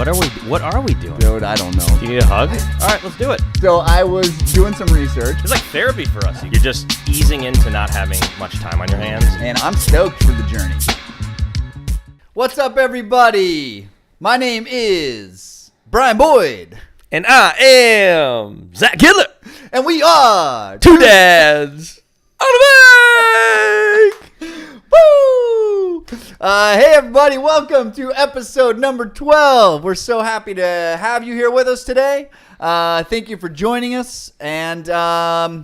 What are we doing? Dude, I don't know. You need a hug? All right, let's do it. So I was doing some research, It's like therapy for us. You're just easing into not having much time on your hands. and I'm stoked for the journey. What's up, everybody? My name is Brian Boyd, And I am Zack Brian. and we are Two dads on the bike. Woo! Hey, everybody, welcome to episode number 12. We're so happy to have you here with us today. Thank you for joining us, and a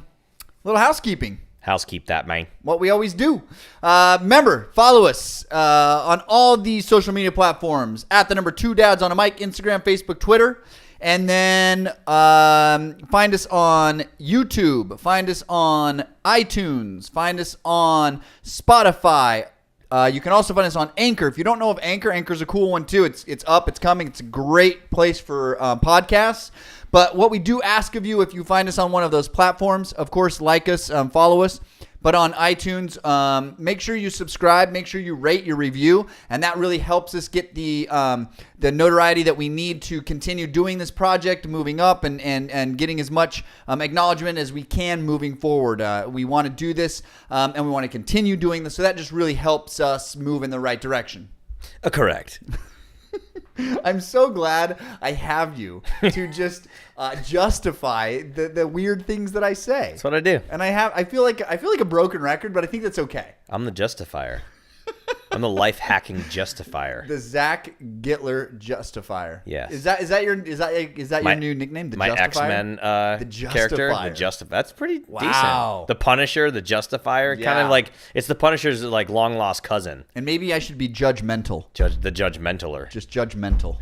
little housekeeping. Housekeep that, man. What we always do. Remember, follow us on all the social media platforms at the number 2 dads on a mic, Instagram, Facebook, Twitter. And then find us on YouTube, find us on iTunes, find us on Spotify. You can also find us on Anchor. If you don't know of Anchor, Anchor's a cool one too. It's up, it's coming. It's a great place for podcasts. But what we do ask of you, if you find us on one of those platforms, of course, like us, follow us. But on iTunes, make sure you subscribe, make sure you rate your review, and that really helps us get the notoriety that we need to continue doing this project, moving up, and getting as much acknowledgement as we can moving forward. We want to do this, and we want to continue doing this, so that just really helps us move in the right direction. Correct. I'm so glad I have you to just justify the weird things that I say. That's what I do. And I feel like a broken record, but I think that's okay. I'm the justifier. I'm the life hacking justifier. The Zack Brian Justifier. Yes. Is that your new nickname? The My Justifier? X-Men character, the Justifier. That's pretty Wow. decent. The Punisher, the Justifier, kind Yeah. of like it's the Punisher's like long lost cousin. And maybe I should be judgmental. The judgmentaler. Just judgmental.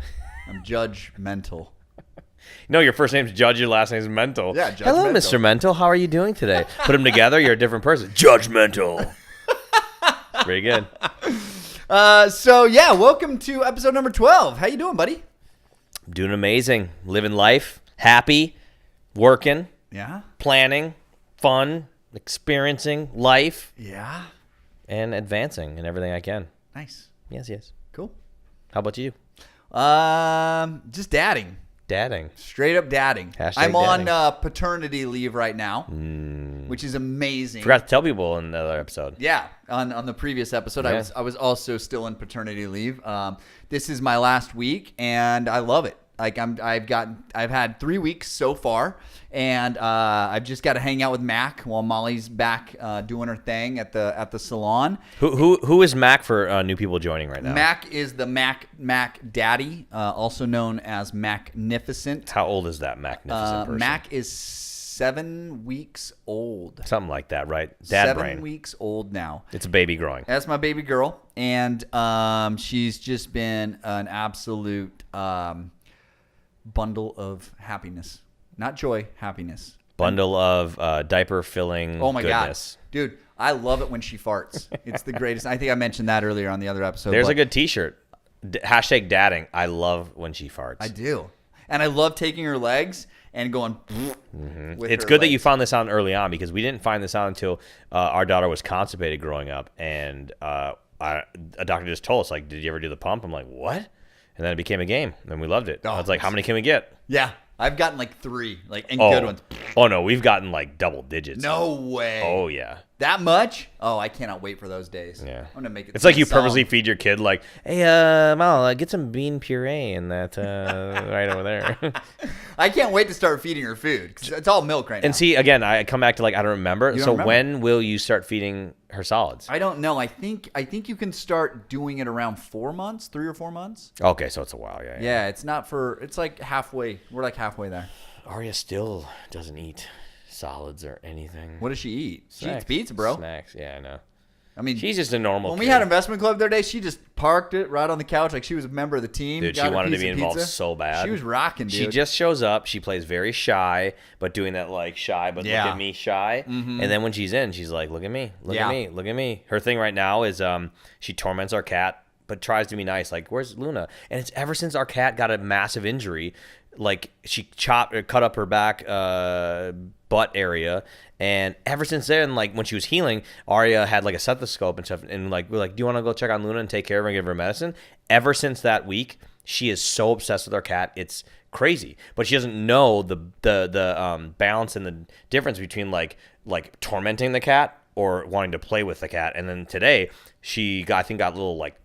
I'm judgmental. No, your first name's Judge, your last name's Mental. Yeah, Hello, judgmental. Mr. Mental. How are you doing today? Put them together, you're a different person. Judgmental. Pretty good. So yeah, welcome to episode number 12. How you doing, buddy? Doing amazing. Living life. Happy. Working. Yeah. Planning. Fun. Experiencing life. Yeah. And advancing in everything I can. Nice. Yes, yes. Cool. How about you? Just dadding. Dadding. Straight up dadding. Hashtag I'm on dadding. paternity leave right now, which is amazing. Forgot to tell people in the other episode. Yeah, on the previous episode, Yeah. I was also still in paternity leave. This is my last week, and I love it. Like I've had 3 weeks so far, and I've just got to hang out with Mac while Molly's back doing her thing at the salon. Who is Mac for new people joining right now? Mac is the Mac Daddy, also known as Macnificent. How old is that magnificent person? Mac is 7 weeks old. Something like that, right? Dad 7 brain. weeks old now. It's a baby growing. That's my baby girl, and she's just been an absolute bundle of happiness. Not joy, happiness. Bundle of diaper filling Oh my goodness. God. Dude, I love it when she farts. It's the greatest. I think I mentioned that earlier on the other episode. There's but a good t-shirt. Hashtag dadding. I love when she farts. I do. And I love taking her legs and going with It's her good that you legs. found this out early on because we didn't find this out until our daughter was constipated growing up. And a doctor just told us, like, did you ever do the pump? I'm like, what? And then it became a game, and we loved it. I was like, how many can we get? Yeah. I've gotten like 3, and good ones. Oh, no, we've gotten like double digits. No way. Oh, yeah. That much? Oh, I cannot wait for those days. Yeah. I'm gonna make it. It's like you sing a purposely song. feed your kid like, hey, Mal, get some bean puree in that right over there. I can't wait to start feeding her food because it's all milk right now. And see, again, I come back to like I don't remember. You don't So remember. when will you start feeding her solids? I don't know. I think you can start doing it around 4 months, 3 or 4 months. Okay, so it's a while. Yeah. Yeah, it's not for. It's like halfway. We're like halfway there. Arya still doesn't eat solids or anything. What does she eat? She eats Snacks. pizza, bro. Snacks. Yeah, I know. I mean, She's just a normal when kid. we had investment club the other day, she just parked it right on the couch like she was a member of the team. Dude, got she her wanted to piece be of involved pizza. so bad. She was rocking, dude. She just shows up. She plays very shy, but doing that like shy, but Yeah. look at me shy. Mhm. And then when she's in, she's like, look at me, look Yeah. at me, look at me. Her thing right now is she torments our cat, but tries to be nice. Like, where's Luna? And it's ever since our cat got a massive injury. Like she cut up her back butt area, and ever since then, like when she was healing, Arya had like a stethoscope and stuff, and like we're like, do you want to go check on Luna and take care of her and give her medicine? Ever since that week, She is so obsessed with our cat. It's crazy. But she doesn't know the balance and the difference between like tormenting the cat or wanting to play with the cat. And then today I think got a little like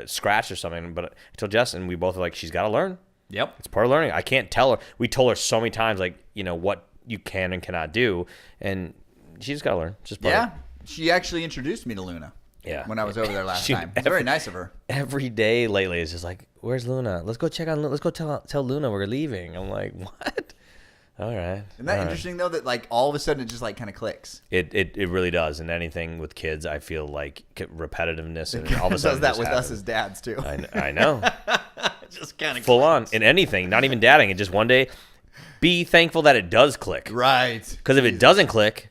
scratch or something. But I told Jess, and we both were like, she's got to learn. Yep. It's part of learning. I can't tell her. We told her so many times, like, what you can and cannot do. And she just got to learn. Just part of it. She actually introduced me to Luna. Yeah. When I was over there last time. It's very nice of her. Every day lately is just like, where's Luna? Let's go check on Luna. Let's go tell Luna we're leaving. I'm like, what? All right. Isn't that interesting, though, that like all of a sudden it just like kind of clicks? It really does. And anything with kids, I feel like repetitiveness. And all of a It sudden does that with us as dads, too. I know. Just kind of full on. In anything, not even dadding. It just one day, be thankful that it does click. Right. Because if it doesn't click,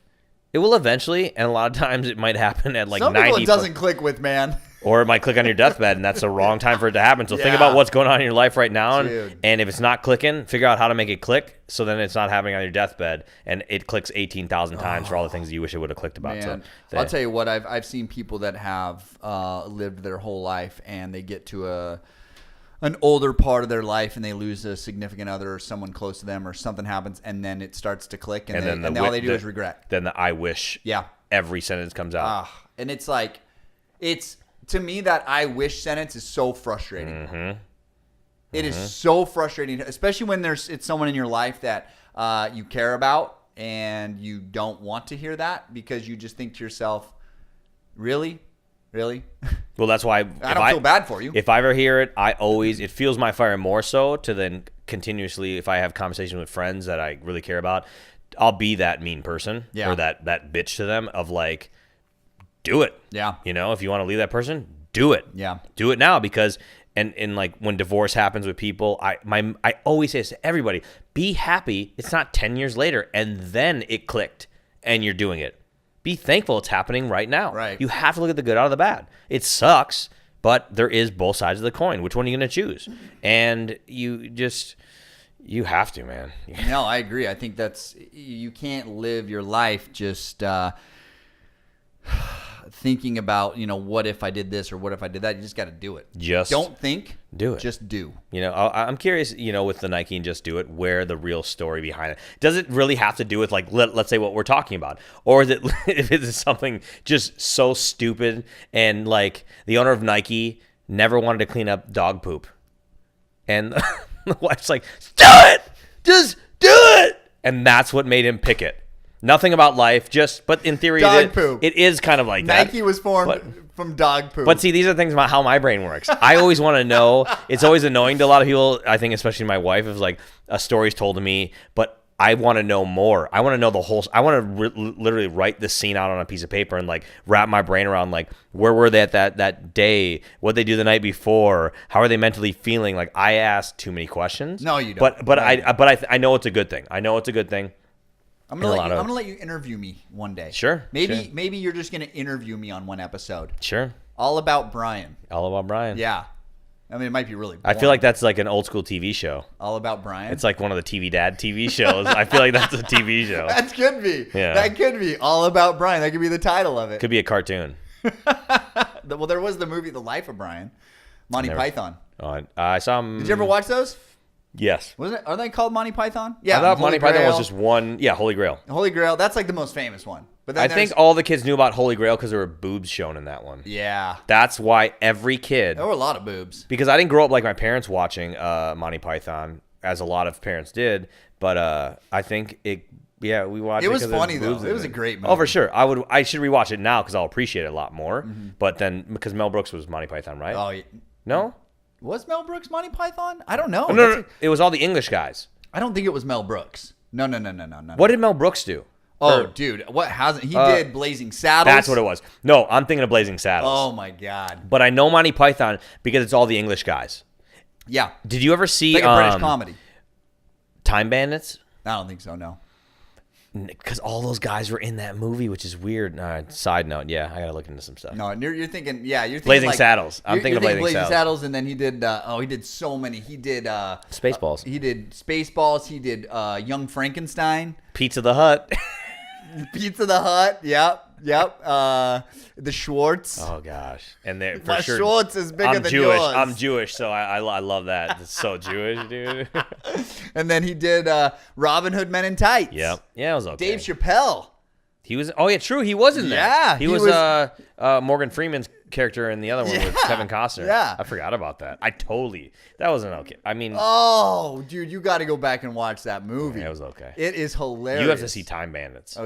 it will eventually, and a lot of times it might happen at like 90. Some people it doesn't click with, man. Or it might click on your deathbed, and that's the wrong time for it to happen. So think about what's going on in your life right now, and if it's not clicking, figure out how to make it click, so then it's not happening on your deathbed, and it clicks 18,000 times for all the things you wish it would have clicked about. Man. So I'll tell you what, I've seen people that have lived their whole life, and they get to an older part of their life, and they lose a significant other or someone close to them, or something happens, and then it starts to click, and all they do is regret. Then the I wish. Yeah. Every sentence comes out. And it's like, to me, that I wish sentence is so frustrating. Mm-hmm. It is so frustrating, especially when it's someone in your life that you care about, and you don't want to hear that, because you just think to yourself, really? Well, that's why I don't feel bad for you. If I ever hear it, it fuels my fire more so to then continuously, if I have conversations with friends that I really care about, I'll be that mean person or that bitch to them of like, do it. Yeah. If you want to leave that person, do it. Yeah. Do it now, because and like when divorce happens with people, I always say this to everybody, be happy it's not 10 years later and then it clicked and you're doing it. Be thankful it's happening right now. Right. You have to look at the good out of the bad. It sucks, but there is both sides of the coin. Which one are you going to choose? And you have to, man. No, I agree. I think you can't live your life just thinking about, what if I did this or what if I did that. You just got to do it. Just don't think. Do it. Just do. I'm curious, with the Nike and Just Do It, where the real story behind it. Does it really have to do with, like, let's say what we're talking about? Or is it if it's something just so stupid and, like, the owner of Nike never wanted to clean up dog poop? And the wife's like, do it! Just do it! And that's what made him pick it. Nothing about life, but in theory, dog poop. It is kind of like that. Nike was formed from dog poop. But see, these are things about how my brain works. I always want to know. It's always annoying to a lot of people, I think, especially my wife, if like a story's told to me, but I want to know more. I want to know the whole. I want to literally write the scene out on a piece of paper and like wrap my brain around like where were they at that day? What they do the night before? How are they mentally feeling? Like I ask too many questions. No, you don't. But I know it's a good thing. I know it's a good thing. I'm gonna let you interview me one day. Sure. Maybe you're just gonna interview me on one episode. Sure. All about Brian. All about Brian. Yeah. I mean, it might be really boring. I feel like that's like an old school TV show. All about Brian. It's like one of the TV Dad TV shows. I feel like that's a TV show. That could be. Yeah. That could be All About Brian. That could be the title of it. Could be a cartoon. Well, there was the movie The Life of Brian, Monty Python. Oh, I saw him. Did you ever watch those? Yes. Are they called Monty Python? Yeah. I thought Monty Python was just one. Yeah, Holy Grail. Holy Grail. That's like the most famous one. But then I think all the kids knew about Holy Grail because there were boobs shown in that one. Yeah. That's why every kid. There were a lot of boobs. Because I didn't grow up like my parents watching Monty Python, as a lot of parents did. But I think it. Yeah, we watched it. It was funny though. It was a great movie. Oh, for sure. I should rewatch it now because I'll appreciate it a lot more. Mm-hmm. But then because Mel Brooks was Monty Python, right? Oh, yeah. No. Was Mel Brooks Monty Python? I don't know. No. It was all the English guys. I don't think it was Mel Brooks. No. What did Mel Brooks do? Dude, what hasn't he did Blazing Saddles? That's what it was. No, I'm thinking of Blazing Saddles. Oh my god! But I know Monty Python because it's all the English guys. Yeah. Did you ever see like a British comedy? Time Bandits? I don't think so. No. Because all those guys were in that movie, which is weird. Side note, yeah, I gotta look into some stuff. No, you're thinking, you're thinking Blazing like, Saddles. I'm thinking of Blazing Saddles, and then he did. He did so many. He did Spaceballs. He did Spaceballs. He did Young Frankenstein. Pizza the Hut. Pizza the Hut. Yep. The Schwartz. Oh gosh, and they for My sure. Schwartz is bigger I'm than Jewish. yours. I'm Jewish, so I love that. It's so Jewish, dude. And then he did Robin Hood Men in Tights. Yep. Yeah, it was okay. Dave Chappelle. He was. Oh yeah, true. He was in there. Yeah, he was Morgan Freeman's character in the other one with Kevin Costner. Yeah. I forgot about that. That wasn't okay. I mean, Oh, dude, you got to go back and watch that movie. it was okay. It is hilarious. You have to see Time Bandits.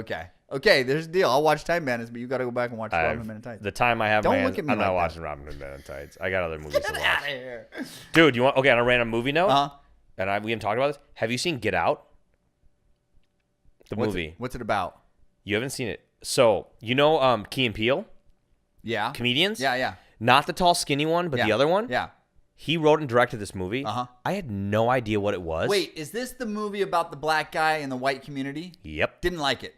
Okay, there's a deal. I'll watch Time Bandits, but you got to go back and watch Robin Hood Men in Tights. The time I have, Don't my look hands, at me I'm like not that. watching Robin Hood Men in Tights. I got other movies to Get watch. out of here. Dude, you want? Okay, on a random movie note, Uh-huh. and we haven't talked about this. Have you seen Get Out? The movie. What's it about? You haven't seen it. So you know, Key and Peele, Yeah. comedians. Yeah. Not the tall, skinny one, but the other one. Yeah. He wrote and directed this movie. Uh-huh. I had no idea what it was. Wait, is this the movie about the black guy in the white community? Yep. Didn't like it.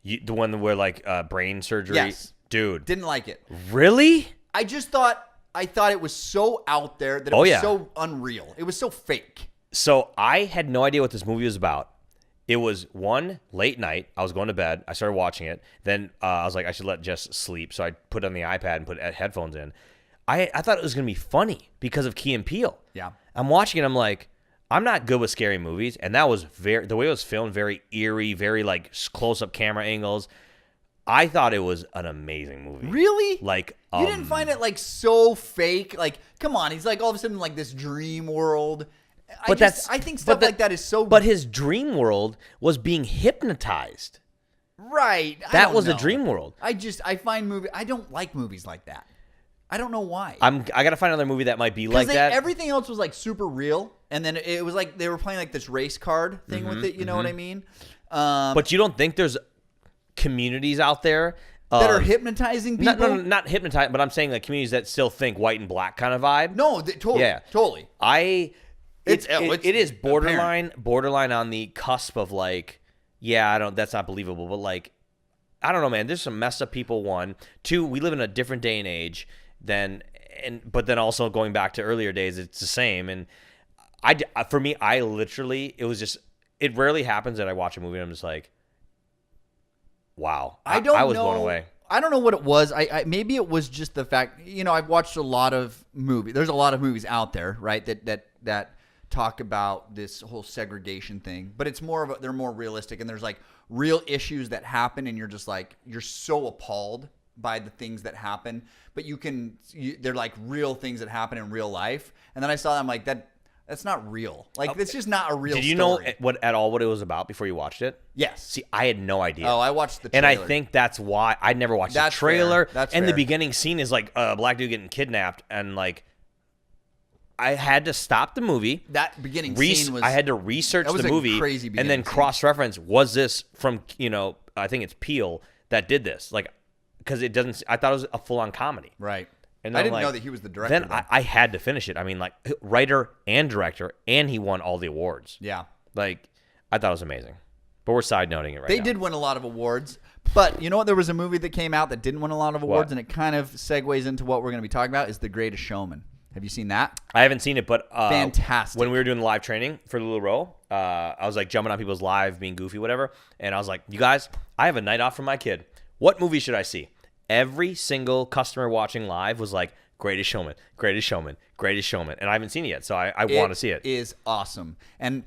The one where like brain surgery. Yes. Dude. Didn't like it. Really? I thought it was so out there that it was so unreal. It was so fake. So I had no idea what this movie was about. It was one late night. I was going to bed. I started watching it. Then I was like, I should let Jess sleep. So I put it on the iPad and put headphones in. I thought it was going to be funny because of Key and Peele. Yeah. I'm watching it. I'm like, I'm not good with scary movies. And that was the way it was filmed, very eerie, very like close-up camera angles. I thought it was an amazing movie. Really? Like, you didn't find it like so fake? Like, come on, he's like all of a sudden like this dream world. I think stuff like that is so. But his dream world was being hypnotized. Right. That was a dream world. I don't like movies like that. I don't know why. I gotta find another movie that might be like that. Everything else was like super real, and then it was like they were playing like this race card thing with it. You know what I mean? But you don't think there's communities out there that are hypnotizing people? No, not hypnotized, but I'm saying like communities that still think white and black kind of vibe. No, totally. Yeah, totally. It is borderline on the cusp of like, that's not believable, but like, I don't know, man. There's some messed up people. 1, 2. We live in a different day and age but then also going back to earlier days, it's the same. And for me, it rarely happens that I watch a movie and I'm just like, wow. I was blown away. I don't know what it was. I maybe it was just the fact, I've watched a lot of movies. There's a lot of movies out there, right? That talk about this whole segregation thing, but it's they're more realistic, and there's like real issues that happen, and you're just like, you're so appalled by the things that happen, but they're like real things that happen in real life. And then I saw that, I'm like, that's not real. Like, it's just not a real story. Did you know what it was about before you watched it? Yes. See, I had no idea. Oh, I watched the trailer. And I think that's why I never watched the trailer. That's fair. The beginning scene is like a black dude getting kidnapped, and like, I had to stop the movie. That beginning scene was... I had to research the movie crazy and then cross-reference, was this from, I think it's Peele that did this. Like, because it doesn't... I thought it was a full-on comedy. Right. And I didn't know that he was the director. Then I had to finish it. I mean, like, writer and director, and he won all the awards. Yeah. Like, I thought it was amazing. But we're side-noting it right now. They did win a lot of awards. But you know what? There was a movie that came out that didn't win a lot of awards, and it kind of segues into what we're going to be talking about, is The Greatest Showman. Have you seen that? I haven't seen it, but fantastic. When we were doing the live training for Lulu Row, I was like jumping on people's live, being goofy, whatever. And I was like, you guys, I have a night off from my kid. What movie should I see? Every single customer watching live was like, Greatest Showman, Greatest Showman, Greatest Showman. And I haven't seen it yet, so I want to see it. It is awesome. And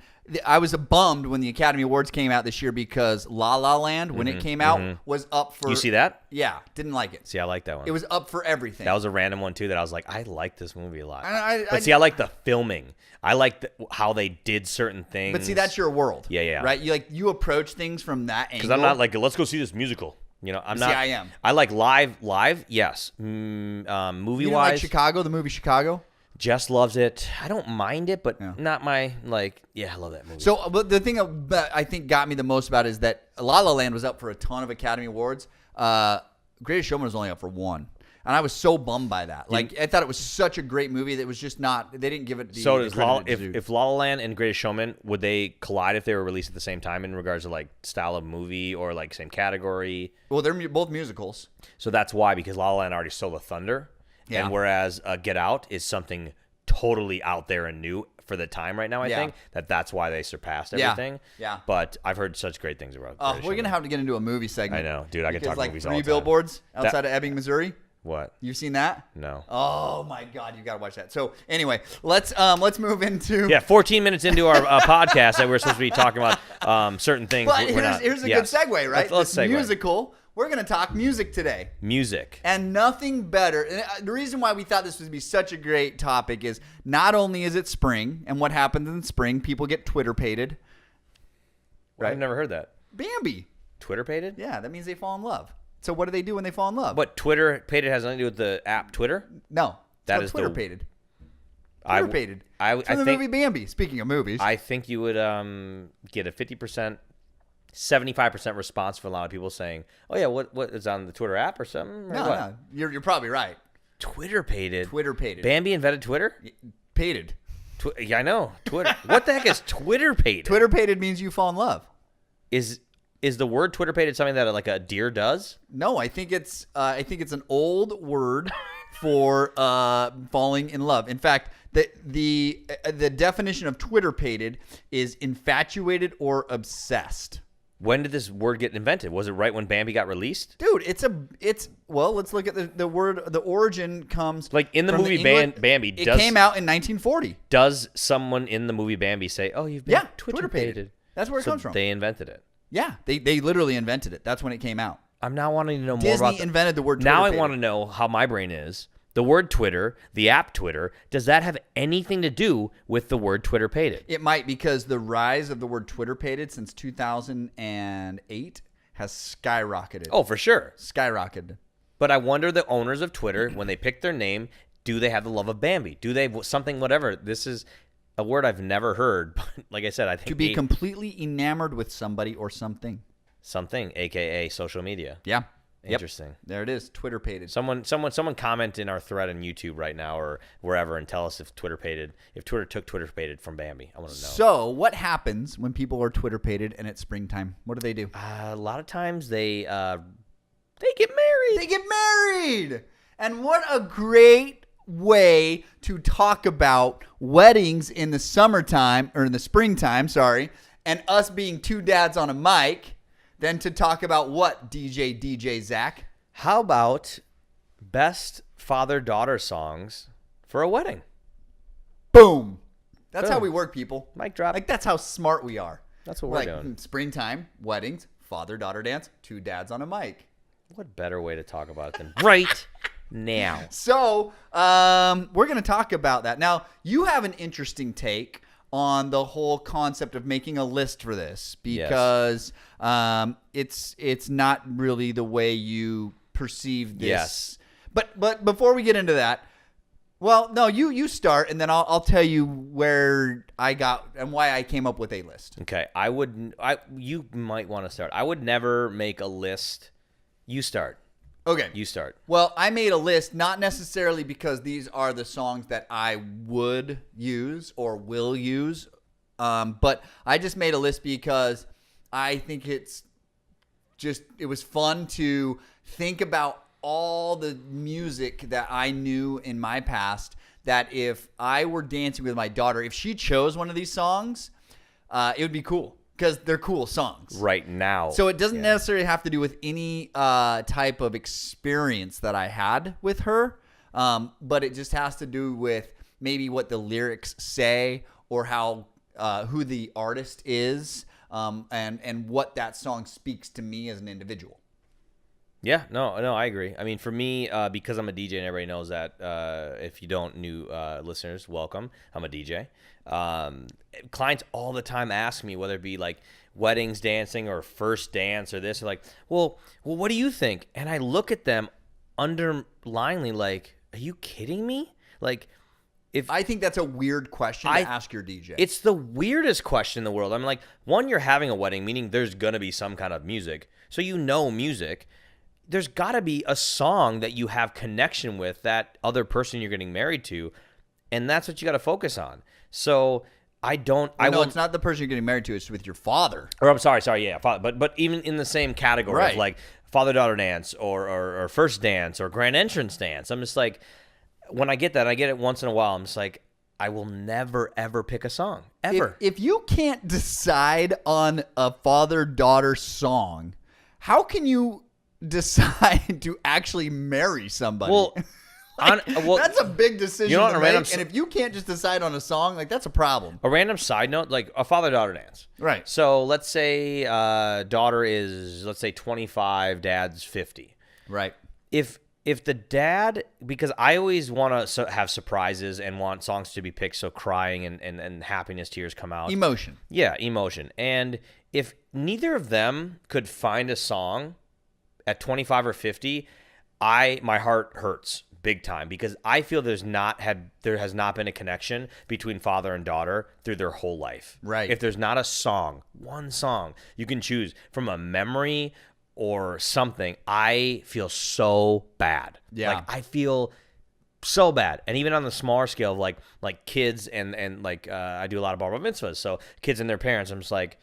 I was bummed when the Academy Awards came out this year because La La Land, when it came out, was up for... You see that? Yeah, didn't like it. See, I like that one. It was up for everything. That was a random one, too, that I was like, I like this movie a lot. But see, I like the filming. I like how they did certain things. But see, that's your world. Yeah. Right? You approach things from that angle. Because I'm not like, let's go see this musical. I'm not. See, I am. I like live, yes. Movie-wise. You don't like Chicago, the movie Chicago? Jess loves it. I don't mind it, but not my, I love that movie. So, but the thing that I think got me the most about it is that La La Land was up for a ton of Academy Awards. Greatest Showman was only up for 1. And I was so bummed by that. Like, I thought it was such a great movie that was just not, they didn't give it the So the credit if La La Land and Greatest Showman, would they collide if they were released at the same time in regards to like style of movie or like same category? Well, they're both musicals. So that's why, because La La Land already stole the thunder. Yeah. And whereas Get Out is something totally out there and new for the time right now. I Yeah. think that's why they surpassed Yeah. everything. Yeah. But I've heard such great things about. Oh, British we're gonna India. have to get into a movie segment. I know, dude. I could Because talk like movies all 3 the time. billboards outside of Ebbing, Missouri. What? You've seen that? No. Oh my God, you gotta watch that. So anyway, let's move into. Yeah, 14 minutes into our podcast that we're supposed to be talking about certain things. But we're not. here's a Yes. good segue, right? Let's This segue. musical. We're gonna talk music today. Music. And nothing better. And the reason why we thought this would be such a great topic is not only is it spring, and what happens in spring, people get Twitter-pated. Right? I've never heard that. Bambi. Twitter-pated? Yeah, that means they fall in love. So what do they do when they fall in love? But Twitter-pated has nothing to do with the app Twitter? No. That It's is called the- Twitter-pated. I Twitter-pated. I It's from the think movie Bambi. Speaking of movies. I think you would get a 50%, 75% response from a lot of people saying, "Oh yeah, what is on the Twitter app or something?" Or no, what? no. You're probably right. Twitter-pated. Twitter-pated. Bambi invented Twitter? Pated. Yeah, I know. Twitter. What the heck is Twitter-pated? Twitter-pated means you fall in love. Is the word Twitter-pated something that like a deer does? No, I think it's an old word for falling in love. In fact, the definition of Twitter-pated is infatuated or obsessed. When did this word get invented? Was it right when Bambi got released? Dude, well, let's look at the word. The origin comes Like in the from movie England. Bambi, It came out in 1940. does someone in the movie Bambi say, "Oh, you've been Yeah, Twitter-pated"? That's where it So comes from. They invented it. Yeah, they literally invented it. That's when it came out. I'm now wanting to know more Disney about invented the word Now I Twitter-pated. want to know how my brain is. The word Twitter, the app Twitter, does that have anything to do with the word Twitter-pated? It might, because the rise of the word Twitter-pated since 2008 has skyrocketed. Oh, for sure. Skyrocketed. But I wonder the owners of Twitter, when they pick their name, do they have the love of Bambi? Do they something, whatever? This is a word I've never heard. But like I said, I think To be completely enamored with somebody or something. something, aka social media. Yeah. Interesting. There it is. Twitter-pated. Someone comment in our thread on YouTube right now or wherever and tell us if Twitter took Twitter-pated from Bambi. I want to know. So, what happens when people are Twitter-pated and it's springtime? What do they do? A lot of times they get married. They get married. And what a great way to talk about weddings in the summertime, or in the springtime, sorry, and us being two dads on a mic, than to talk about what, DJ Zack? How about best father-daughter songs for a wedding? Boom. That's Boom. how we work, people. Mic drop. Like, that's how smart we are. That's what we're like, doing. Springtime, weddings, father-daughter dance, two dads on a mic. What better way to talk about it than right now? So, we're going to talk about that. Now, you have an interesting take on the whole concept of making a list for this, because it's not really the way you perceive this. Yes. But before we get into that, well, no, you start, and then I'll tell you where I got and why I came up with a list. Okay, you might want to start. I would never make a list. You start. Okay. You start. Well, I made a list, not necessarily because these are the songs that I would use or will use, but I just made a list because I think it was fun to think about all the music that I knew in my past, that if I were dancing with my daughter, if she chose one of these songs, it would be cool. Because they're cool songs. Right now. So it doesn't necessarily have to do with any type of experience that I had with her, but it just has to do with maybe what the lyrics say, or how who the artist is, and what that song speaks to me as an individual. Yeah, no, I agree. I mean, for me, because I'm a DJ and everybody knows that, if you don't, new listeners, welcome. I'm a DJ. Clients all the time ask me, whether it be like weddings, dancing, or first dance or this, they're like, well, what do you think? And I look at them underliningly like, are you kidding me? Like, if I think that's a weird question to ask your DJ. It's the weirdest question in the world. I'm like, one, you're having a wedding, meaning there's going to be some kind of music. So you know music. There's got to be a song that you have connection with that other person you're getting married to, and that's what you got to focus on. So no, it's not the person you're getting married to. It's with your father. Or I'm sorry, yeah, father, but even in the same category of like father-daughter dance or first dance or grand entrance dance, I'm just like, when I get that, I get it once in a while. I'm just like, I will never ever pick a song ever. If you can't decide on a father-daughter song, how can you decide to actually marry somebody? Well, that's a big decision you know what, to make. And if you can't just decide on a song, like that's a problem. A random side note, like a father-daughter dance. Right. So let's say daughter is, let's say 25, dad's 50. Right. If the dad, because I always want to have surprises and want songs to be picked so crying and happiness tears come out. Emotion. Yeah, emotion. And if neither of them could find a song at 25 or 50, my heart hurts big time, because I feel there has not been a connection between father and daughter through their whole life. Right. If there's not a song, one song you can choose from a memory or something, I feel so bad. Yeah. Like I feel so bad. And even on the smaller scale of like kids and like I do a lot of bar mitzvahs, so kids and their parents, I'm just like,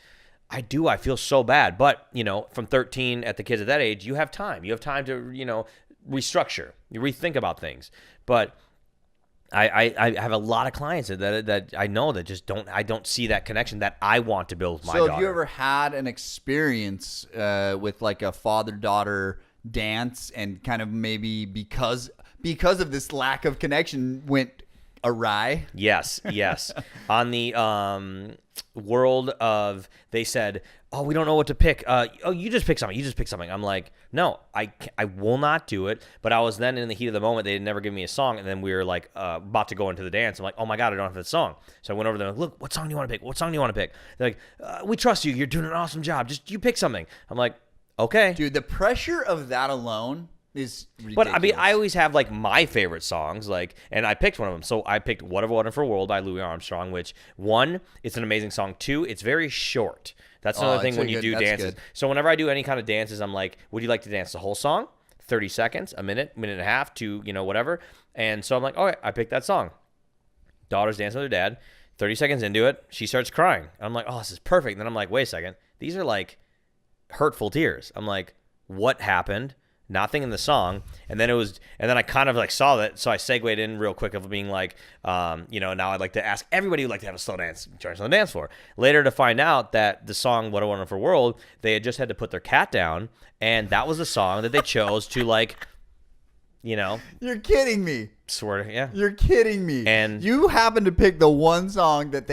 I feel so bad. But, from 13 at the kids at that age, you have time. You have time to, restructure, you rethink about things. But I have a lot of clients that I know that just don't see that connection that I want to build with my daughter. So have you ever had an experience with like a father-daughter dance, and kind of maybe because of this lack of connection went awry? Yes. On the world of, they said, oh, we don't know what to pick. You just pick something. I'm like, no, I will not do it. But I was then in the heat of the moment. They had never given me a song. And then we were like about to go into the dance. I'm like, oh my God, I don't have that song. So I went over there and like, look, what song do you want to pick? What song do you want to pick? They're like, we trust you. You're doing an awesome job. Just you pick something. I'm like, okay. Dude, the pressure of that alone is ridiculous. But I mean, I always have like my favorite songs, and I picked one of them. So I picked "What a Wonderful World" by Louis Armstrong, which, one, it's an amazing song. Two, it's very short. That's another thing when you do dances. Good. So whenever I do any kind of dances, I'm like, would you like to dance the whole song? 30 seconds, a minute and a half, to, whatever. And so I'm like, okay, I picked that song. Daughter's dancing with her dad. 30 seconds into it, she starts crying. I'm like, oh, this is perfect. And then I'm like, wait a second. These are like hurtful tears. I'm like, what happened? Nothing in the song. And then I kind of like saw that, so I segued in real quick of being like, now I'd like to ask everybody who'd like to have a slow dance, join us on the dance floor. Later to find out that the song "What a Wonderful World," they had just had to put their cat down, and that was the song that they chose to You're kidding me. swear to, yeah. You're kidding me. And you happen to pick the one song that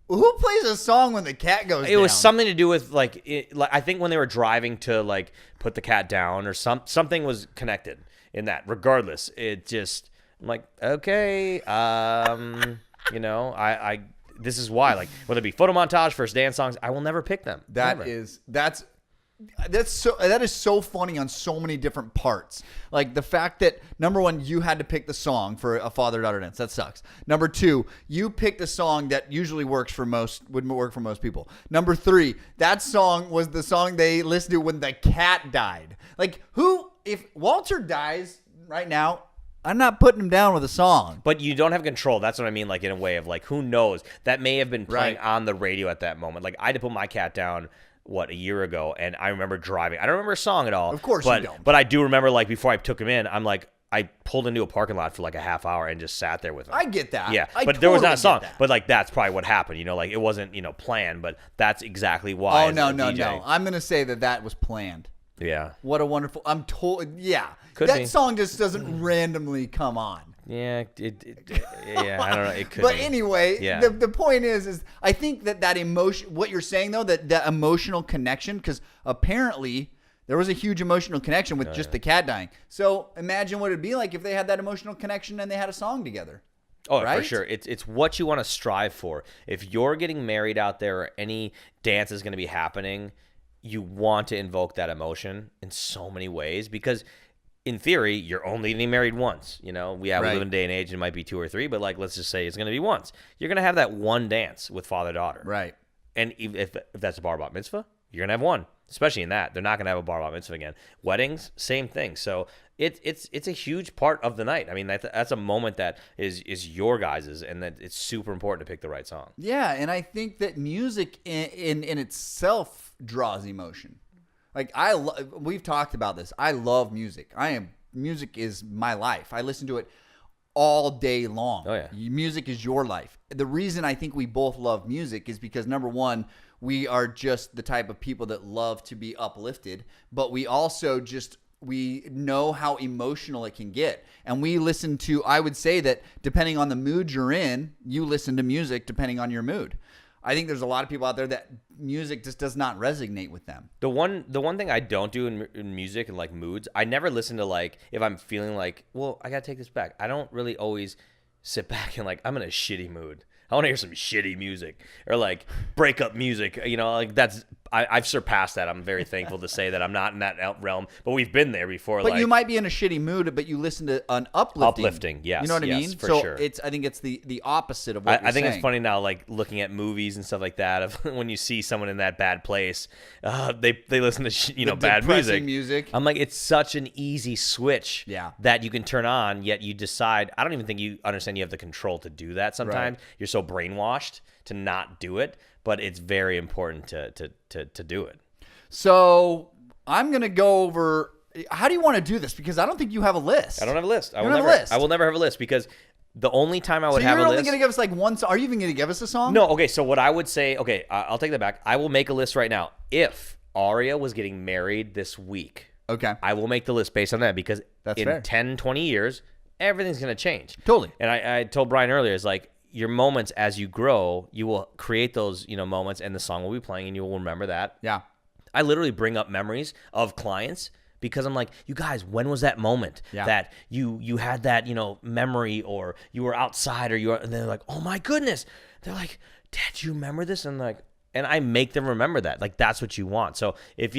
who plays a song when the cat goes down? It was something to do with I think when they were driving to put the cat down, or something was connected in that. Regardless, it just, I'm like, okay, I this is why, whether it be photo montage, first dance songs, I will never pick them. That Never. is so funny on so many different parts. Like the fact that, number one, you had to pick the song for a father-daughter dance. That sucks. Number two, you picked a song that usually would work for most people. Number three, that song was the song they listened to when the cat died. Like, if Walter dies right now, I'm not putting him down with a song. But you don't have control. That's what I mean, in a way of who knows? That may have been playing on the radio at that moment. I had to put my cat down a year ago, and I remember driving. I don't remember a song at all. Of course you don't. But I do remember, before I took him in, I'm like, I pulled into a parking lot for a half hour and just sat there with him. I get that. Yeah, but there was not a song. That. But that's probably what happened. It wasn't planned, but that's exactly why. Oh, no. I'm going to say that was planned. Yeah. What a wonderful. I'm told. Yeah. Could that be. song just doesn't randomly come on. Yeah, yeah, I don't know. It could But be. anyway, Yeah. the point is I think that emotion, what you're saying though, that emotional connection, because apparently there was a huge emotional connection with just the cat dying. So imagine what it'd be like if they had that emotional connection and they had a song together. Oh, right? for sure. It's what you want to strive for. If you're getting married out there, or any dance is going to be happening, you want to invoke that emotion in so many ways, because in theory, you're only getting married once. We live in a day and age, it might be 2 or 3, but let's just say it's going to be once. You're going to have that one dance with father-daughter. Right. And if that's a bar bat mitzvah, you're going to have one. Especially in that. They're not going to have a bar bat mitzvah again. Weddings, same thing. So it's a huge part of the night. I mean, that's a moment that is your guys's, and that it's super important to pick the right song. Yeah, and I think that music in itself draws emotion. We've talked about this. I love music. Music is my life. I listen to it all day long. Oh, yeah. Music is your life. The reason I think we both love music is because, number one, we are just the type of people that love to be uplifted, but we also we know how emotional it can get. And we listen to, I would say that depending on the mood you're in, you listen to music depending on your mood. I think there's a lot of people out there that music just does not resonate with them. The one thing I don't do in music and like moods, I never listen to like if I'm feeling like, well, I gotta take this back. I don't really always sit back and like I'm in a shitty mood. I want to hear some shitty music or like breakup music. You know, like I've surpassed that. I'm very thankful to say that I'm not in that realm, but we've been there before. But you might be in a shitty mood, but you listen to an uplifting. Yes, you know what I mean. For sure. I think it's the opposite of what you're I think saying. it's funny now, like looking at movies and stuff like that. Of when you see someone in that bad place, they listen to bad music. I'm like, it's such an easy switch that you can turn on. Yet you decide. I don't even think you understand. You have the control to do that. Sometimes you're so brainwashed to not do it, but it's very important to do it. So I'm gonna go over. How do you want to do this? Because I don't think you have a list. I don't have a list. I will never have a list because the only time I would have a list. So you're only gonna give us like one song. Are you even gonna give us a song? No. Okay. So what I would say. Okay, I'll take that back. I will make a list right now. If Aria was getting married this week, okay, I will make the list based on that because in fair. 10, 20 years, everything's gonna change. Totally. And I told Brian earlier, it's like your moments as you grow, you will create those moments, and the song will be playing, and you will remember that. Yeah. I literally bring up memories of clients because I'm like, you guys, when was that moment that you had that memory, or you were outside, and they're like, oh my goodness, they're like, Dad, you remember this? And like, and I make them remember that. Like, that's what you want. So if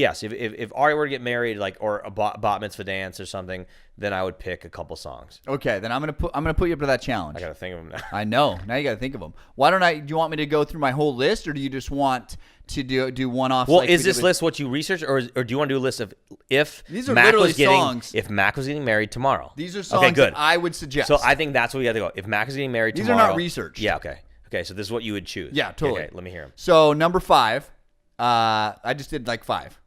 Ari were to get married, like, or a bat mitzvah dance or something, then I would pick a couple songs. Okay, then I'm gonna put you up to that challenge. I gotta think of them now. I know. Now you gotta think of them. Do you want me to go through my whole list, or do you just want to do one off? Well, is this list what you researched, or do you want to do a list of if these are Mac literally was getting songs. If Mac was getting married tomorrow? These are songs that I would suggest. So I think that's what we got to go. If Mac is getting married these tomorrow, are not researched. Yeah. Okay. So this is what you would choose. Yeah, totally. Okay, let me hear them. So number 5, I just did like 5.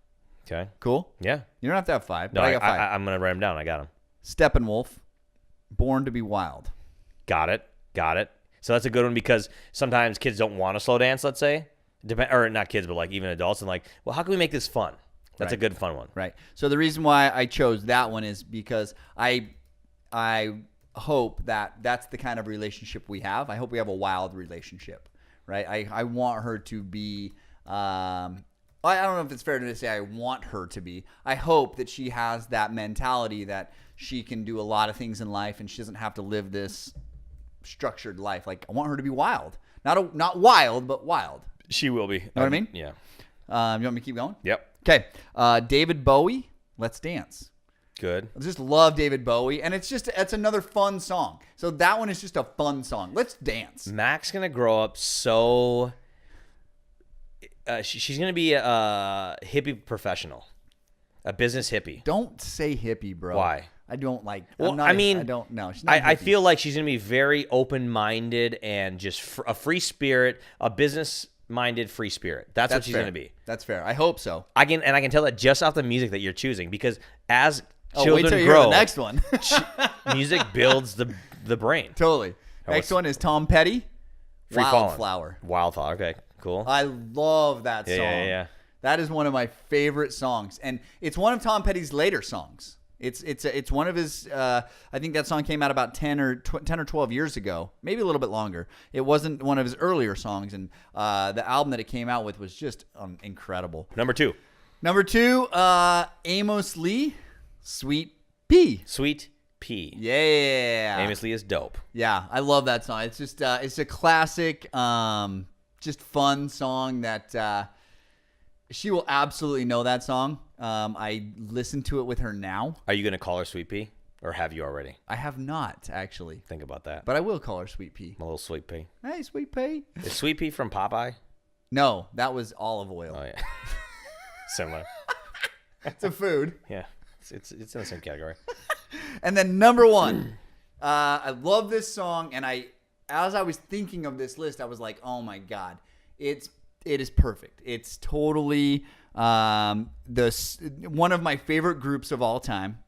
Okay. Cool. Yeah. You don't have to have 5. No, but I got 5. I'm gonna write them down. I got them. Steppenwolf, Born to be Wild. Got it. So that's a good one because sometimes kids don't want to slow dance. Let's say, or not kids, but like even adults, and like, well, how can we make this fun? That's a good fun one. Right. So the reason why I chose that one is because I hope that that's the kind of relationship we have. I hope we have a wild relationship, right? I want her to be. I don't know if it's fair to say I want her to be. I hope that she has that mentality that she can do a lot of things in life and she doesn't have to live this structured life. Like, I want her to be wild. Not wild, but wild. She will be. You know what I mean? Yeah. You want me to keep going? Yep. Okay. David Bowie, Let's Dance. Good. I just love David Bowie, and it's another fun song. So that one is just a fun song. Let's dance. Mac's gonna grow up so. She's gonna be a hippie professional, a business hippie. Don't say hippie, bro. Why? I don't like. Well, I don't know. I feel like she's gonna be very open-minded and just a free spirit, a business-minded free spirit. That's what she's gonna be. That's fair. I hope so. I can tell that just off the music that you're choosing because as children wait till you grow, hear the next one. music builds the brain. Totally. Next one is Tom Petty, Free Wildflower. Wildflower. Okay, cool. I love that song. Yeah. That is one of my favorite songs, and it's one of Tom Petty's later songs. It's one of his. I think that song came out about 10 or 12 years ago, maybe a little bit longer. It wasn't one of his earlier songs, and the album that it came out with was just incredible. Number 2, Amos Lee, Sweet Pea. Sweet Pea. Yeah, Amos Lee is dope. Yeah, I love that song. It's just it's a classic, just fun song that she will absolutely know that song. I listen to it with her now. Are you gonna call her Sweet Pea, or have you already? I have not actually. Think about that. But I will call her Sweet Pea. A little Sweet Pea. Hey, Sweet Pea. Is Sweet Pea from Popeye? No, that was olive oil. Oh yeah, similar. It's a food. Yeah, it's in the same category. And then number 1, I love this song, and as I was thinking of this list, I was like, oh my god, it is perfect. It's totally one of my favorite groups of all time,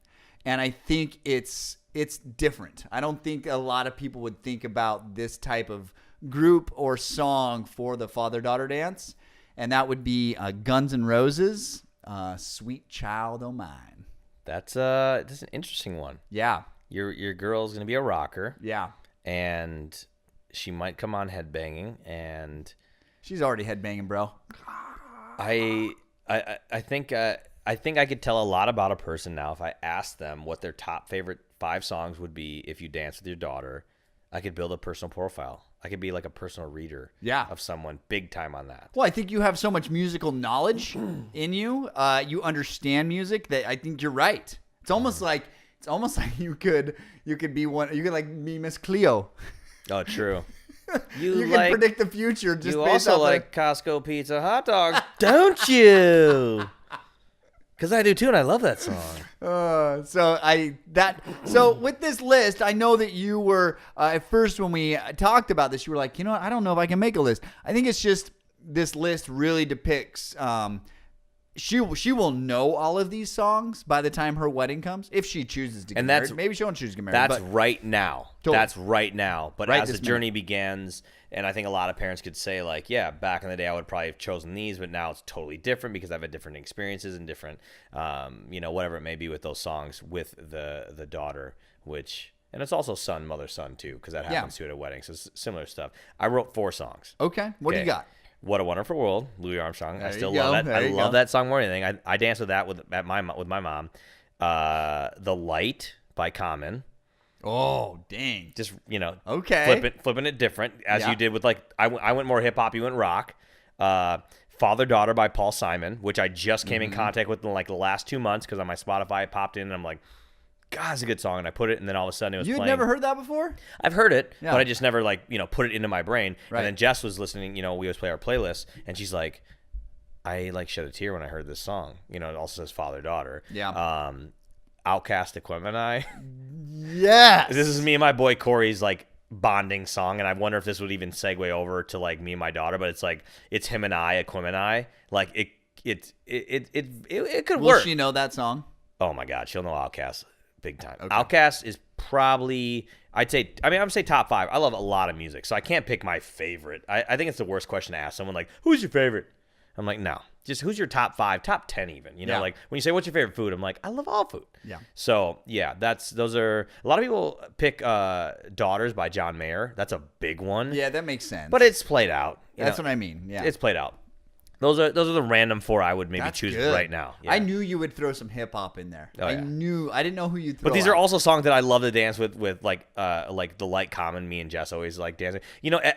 and I think it's it's different. I don't think a lot of people would think about this type of group or song for the father-daughter dance, and that would be Guns N' Roses, "Sweet Child O' Mine." That's an interesting one. Yeah. Your girl's gonna be a rocker. Yeah. And she might come on headbanging, and she's already headbanging, bro. I think I could tell a lot about a person now if I asked them what their top favorite 5 songs would be if you dance with your daughter. I could build a personal profile. I could be like a personal reader of someone big time on that. Well, I think you have so much musical knowledge in you. You understand music that I think you're right. It's almost like you could be one. You could like be Miss Cleo. Oh, true. You can predict the future. Just you based also off like Costco pizza hot dogs, don't you? Because I do too, and I love that song. So with this list, I know that you were at first when we talked about this, you were like, you know what? I don't know if I can make a list. I think it's just this list really depicts. She will know all of these songs by the time her wedding comes, if she chooses to get married. Maybe she won't choose to get married. That's right now. Totally. That's right now. But as the journey begins, and I think a lot of parents could say, like, yeah, back in the day I would probably have chosen these, but now it's totally different because I've had different experiences and different, whatever it may be with those songs with the daughter, and it's also son, mother, son too, because that happens too at a wedding. So it's similar stuff. I wrote 4 songs. Okay. What do you got? What a Wonderful World, Louis Armstrong. There I still love that. I love that song more than anything. I danced with that with my mom. The Light by Common. Oh, dang. Just, okay. Flipping it different as you did with I went more hip hop, you went rock. Father Daughter by Paul Simon, which I just came in contact with in the last 2 months because on my Spotify it popped in and I'm like, God, it's a good song, and I put it, and then all of a sudden it was playing. You had never heard that before? I've heard it, but I just never put it into my brain. Right. And then Jess was listening. We always play our playlist, and she's like, I shed a tear when I heard this song. It also says father daughter. Yeah. Outcast Equimini. Yes. This is me and my boy Corey's bonding song, and I wonder if this would even segue over to me and my daughter. But it's him and I, Equimini. It could work. Will she know that song? Oh my God, she'll know Outcast. Big time. Okay. Outkast is probably, I would say top 5. I love a lot of music, so I can't pick my favorite. I think it's the worst question to ask someone who's your favorite? I'm like, no. Just who's your top 5, top 10 even. When you say, what's your favorite food? I'm like, I love all food. Yeah. So, yeah, those are, a lot of people pick Daughters by John Mayer. That's a big one. Yeah, that makes sense. But it's played out. That's what I mean. Yeah. It's played out. Those are the random 4 I would maybe choose right now. Yeah. I knew you would throw some hip hop in there. I didn't know who you'd throw. But these are also songs that I love to dance with The Light Common. Me and Jess always like dancing.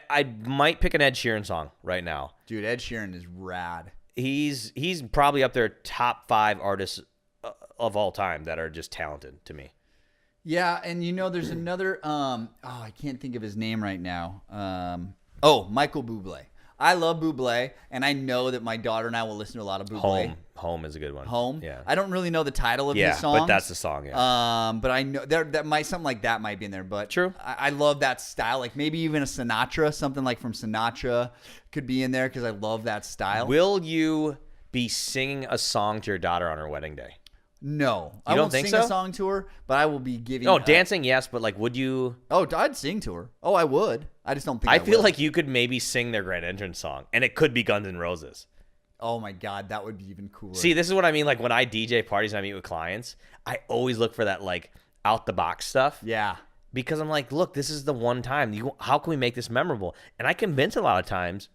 I might pick an Ed Sheeran song right now. Dude, Ed Sheeran is rad. He's probably up there top 5 artists of all time that are just talented to me. Yeah, and there's another I can't think of his name right now. Michael Bublé. I love Bublé, and I know that my daughter and I will listen to a lot of Bublé. Home is a good one. Home. Yeah. I don't really know the title of his song. But that's the song. Yeah. But I know something like that might be in there. But true. I love that style. Maybe even a Sinatra, something from Sinatra could be in there because I love that style. Will you be singing a song to your daughter on her wedding day? No, I won't sing a song to her, but I will be giving. No, dancing, yes, but would you? Oh, I'd sing to her. Oh, I would. I just don't think. I feel like you could maybe sing their grand entrance song, and it could be Guns N' Roses. Oh my God, that would be even cooler. See, this is what I mean. When I DJ parties and I meet with clients, I always look for that out the box stuff. Yeah. Because I'm like, look, this is the one time. How can we make this memorable? And I convince a lot of times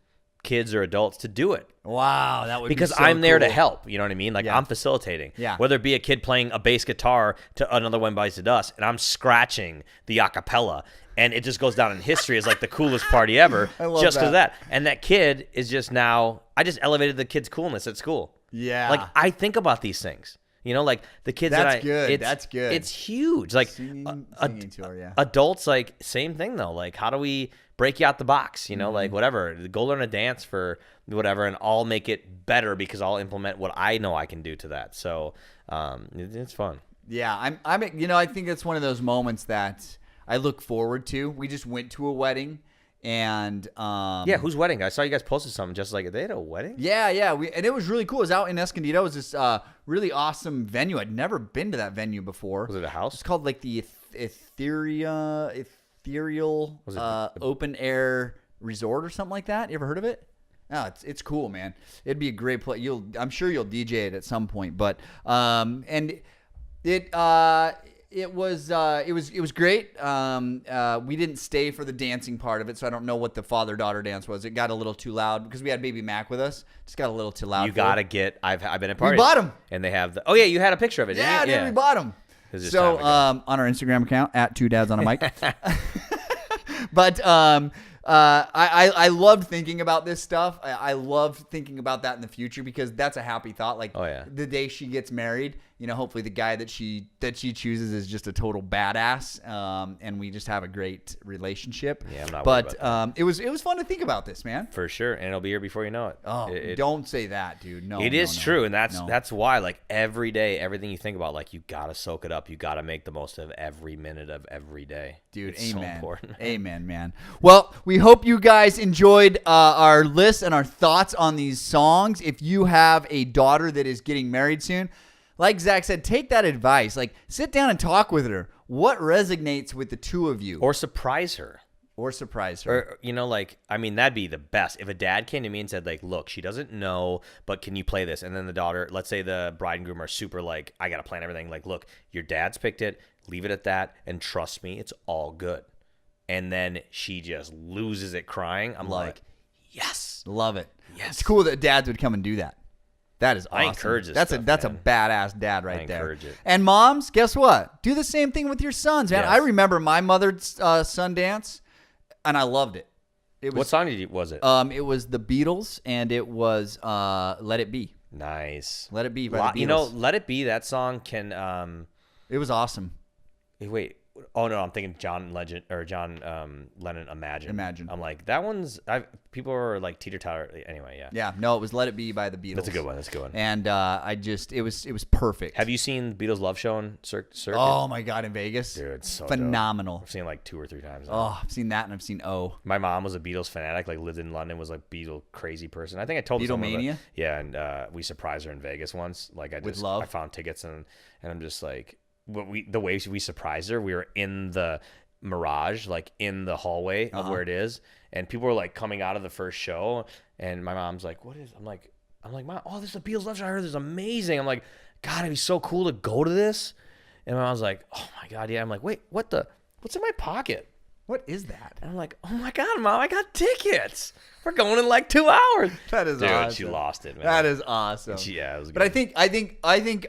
kids or adults to do it. Wow, that would because be so I'm there cool. to help. You know what I mean? I'm facilitating. Yeah. Whether it be a kid playing a bass guitar to Another One Bites the Dust, and I'm scratching the acapella, and it just goes down in history as the coolest party ever. I love just because of that. And that kid is just now. I just elevated the kid's coolness at school. Yeah. I think about these things. The kids That's good. That's good. It's huge. Singing to her, yeah. Adults, same thing though. How do we break you out the box? Whatever. Go learn a dance for whatever, and I'll make it better because I'll implement what I know I can do to that. So it's fun. Yeah, I think it's one of those moments that I look forward to. We just went to a wedding. And whose wedding? I saw you guys posted something just they had a wedding. Yeah, and it was really cool. It was out in Escondido. It was this really awesome venue. I'd never been to that venue before. Was it a house? It's called the ethereal open air resort or something like that. You ever heard of it? No, it's cool, man. It'd be a great place. I'm sure you'll DJ it at some point, but and it was great. We didn't stay for the dancing part of it, so I don't know what the father-daughter dance was. It got a little too loud because we had baby Mac with us. Just got a little too loud. You gotta get. I've been at parties. We bought them, and they have the. Oh yeah, you had a picture of it. Yeah, didn't you? dude, we bought them. So on our Instagram account at 2dads-on-a-mic. But I loved thinking about this stuff. I loved thinking about that in the future because that's a happy thought. Like, the day she gets married, hopefully the guy that she chooses is just a total badass, and we just have a great relationship. Yeah, I'm not. But it was fun to think about this, man. For sure, and it'll be here before you know it. Oh, don't say that, dude. No, it is true, and that's why. Like every day, everything you think about, like you gotta soak it up. You gotta make the most of every minute of every day, dude. It's amen. So important. Amen, man. Well, we hope you guys enjoyed our list and our thoughts on these songs. If you have a daughter that is getting married soon, like Zach said, take that advice. Like, sit down and talk with her. What resonates with the two of you? Or surprise her. Or, that'd be the best. If a dad came to me and said, like, look, she doesn't know, but can you play this? And then the daughter, let's say the bride and groom are super like, I got to plan everything. Like, look, your dad's picked it. Leave it at that. And trust me, it's all good. And then she just loses it crying. I'm like, yes. Love it. Yes. It's cool that dads would come and do that. That is awesome. I encourage this That's stuff, a badass dad right there. I encourage it. And moms, guess what? Do the same thing with your sons, man. Yes. I remember my mother's son dance, and I loved it. What song was it? It was the Beatles, and it was "Let It Be." Nice. "Let It Be" by the Beatles. "Let It Be." That song can. It was awesome. Wait. Oh no, I'm thinking John Lennon, Imagine. I'm like, that one's. People are like teeter-totter. Anyway, yeah. Yeah, no, it was "Let It Be" by the Beatles. That's a good one. And it was perfect. Have you seen Beatles Love Show in Circuit? Oh my God, in Vegas, dude, it's so phenomenal. Dope. I've seen it like 2 or 3 times now. Oh, I've seen that, and I've seen My mom was a Beatles fanatic. Like, lived in London, was like Beatle crazy person. I think I told you Beatlemania. Yeah, and we surprised her in Vegas once. Like, I found tickets, and I'm just like. The way we surprised her, we were in the Mirage, like in the hallway of where it is, and people were like coming out of the first show, and my mom's like, "What is?" I'm like, "Mom, oh, this is a Beatles Love Show. I heard this is amazing." I'm like, "God, it'd be so cool to go to this." And my mom's like, "Oh my God, yeah." I'm like, "Wait, what's in my pocket?" What is that? And I'm like, "Oh my God, Mom, I got tickets. We're going in like 2 hours." That is Dude, awesome. She lost it, man. That is awesome. Yeah, it was good. But I think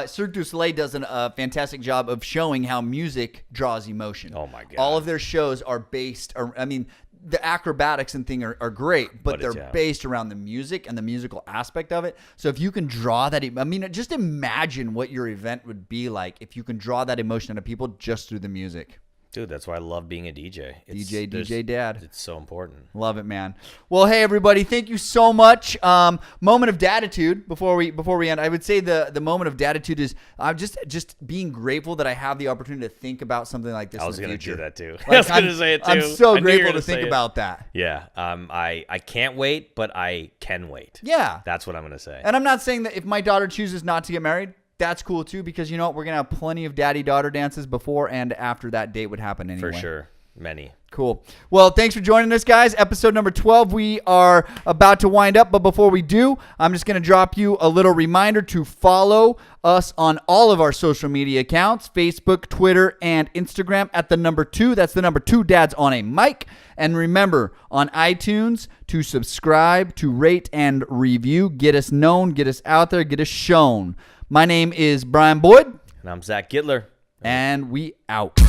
Cirque du Soleil does a fantastic job of showing how music draws emotion. Oh my God. All of their shows are based. The acrobatics and thing are great, but they're based around the music and the musical aspect of it. So if you can draw that, just imagine what your event would be like if you can draw that emotion out of people just through the music. Dude, that's why I love being a DJ. DJ dad. It's so important. Love it, man. Well, hey everybody, thank you so much. Moment of datitude before we end. I would say the moment of datitude is I'm just being grateful that I have the opportunity to think about something like this. I was going to do that too. Like, I was going to say it too. I'm so grateful to think about that. Yeah. I can't wait, but I can wait. Yeah. That's what I'm going to say. And I'm not saying that if my daughter chooses not to get married, that's cool too, because you know what? We're going to have plenty of daddy-daughter dances before and after that date would happen anyway. For sure. Many. Cool. Well, thanks for joining us, guys. Episode number 12. We are about to wind up, but before we do, I'm just going to drop you a little reminder to follow us on all of our social media accounts, Facebook, Twitter, and Instagram at the number 2. That's the number 2 Dads on a Mic. And remember, on iTunes, to subscribe, to rate, and review. Get us known, get us out there, get us shown. My name is Brian Boyd. And I'm Zach Gittler. And we out.